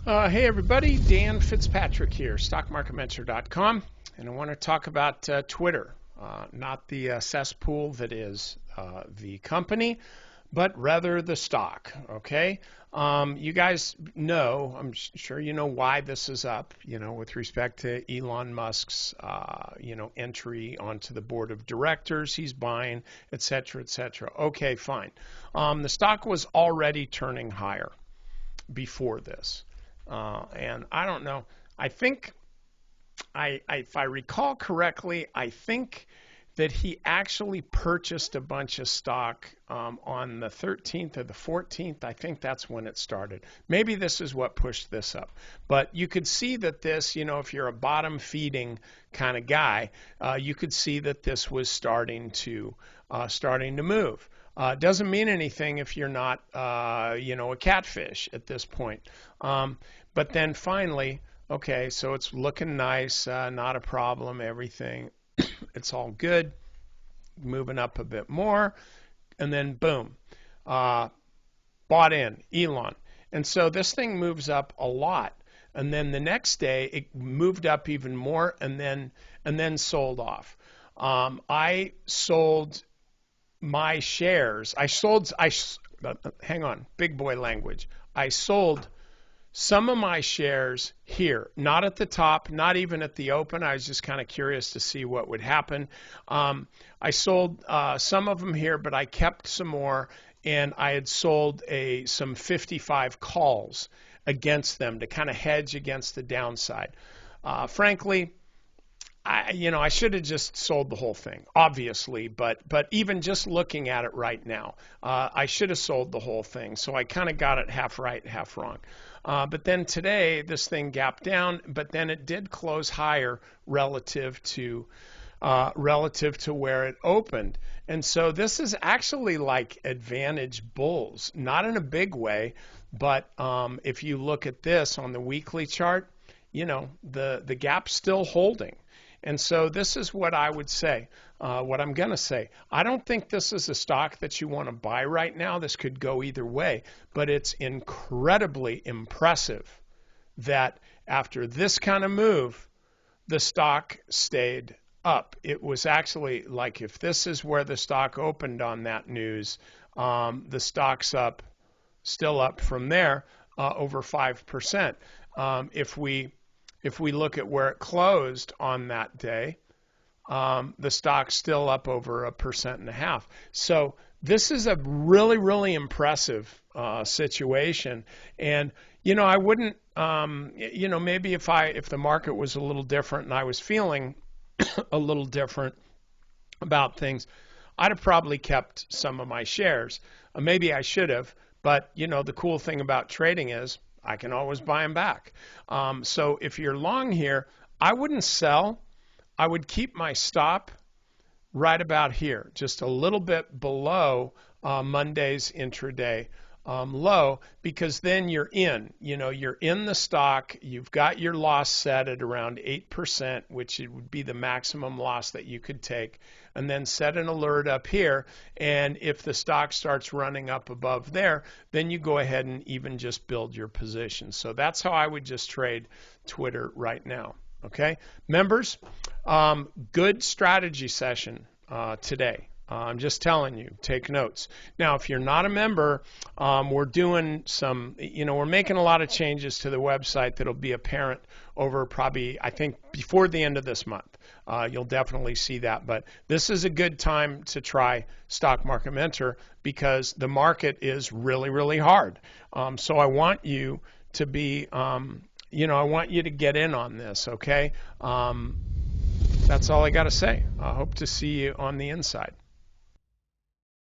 Hey everybody, Dan Fitzpatrick here, stockmarketmentor.com, and I want to talk about Twitter, not the cesspool that is the company, but rather the stock, okay? You guys know, I'm sure you know why this is up, with respect to Elon Musk's, entry onto the board of directors, he's buying, et cetera, et cetera. Okay, fine. The stock was already turning higher before this. And I don't know. I think, if I recall correctly, I think that he actually purchased a bunch of stock on the 13th or the 14th. I think that's when it started. Maybe this is what pushed this up. But you could see that this, if you're a bottom feeding kind of guy, you could see that this was starting to move. Doesn't mean anything if you're not, a catfish at this point. But then finally, okay, so it's looking nice, not a problem, everything. It's all good. Moving up a bit more. And then boom, bought in, Elon. And so this thing moves up a lot. And then the next day, it moved up even more and then sold off. I sold my shares. Hang on, big boy language. I sold some of my shares here, not at the top, not even at the open. I was just kind of curious to see what would happen. I sold some of them here, but I kept some more, and I had sold some 55 calls against them to kind of hedge against the downside. Frankly, I should have just sold the whole thing, obviously, but even just looking at it right now, I should have sold the whole thing. So I kind of got it half right, half wrong. But then today, this thing gapped down, but then it did close higher relative to where it opened. And so this is actually like advantage bulls, not in a big way, but if you look at this on the weekly chart, the gap's still holding. And so this is what I would say, what I'm going to say. I don't think this is a stock that you want to buy right now. This could go either way, but it's incredibly impressive that after this kind of move, the stock stayed up. It was actually like if this is where the stock opened on that news, the stock's still up from there, over 5%. If we look at where it closed on that day, the stock's still up over 1.5%. So this is a really, really impressive situation. And I wouldn't, maybe if the market was a little different and I was feeling a little different about things, I'd have probably kept some of my shares. Maybe I should have. But the cool thing about trading is I can always buy them back. So if you're long here, I wouldn't sell. I would keep my stop right about here, just a little bit below Monday's intraday low, because then you're in. You're in the stock. You've got your loss set at around 8%, which it would be the maximum loss that you could take, and then set an alert up here. And if the stock starts running up above there, then you go ahead and even just build your position. So that's how I would just trade Twitter right now. Okay, members, good strategy session today. I'm just telling you, take notes. Now, if you're not a member, we're doing some, we're making a lot of changes to the website that'll be apparent over probably, I think, before the end of this month. You'll definitely see that. But this is a good time to try Stock Market Mentor because the market is really, really hard. So I want you to be, I want you to get in on this, okay? That's all I got to say. I hope to see you on the inside.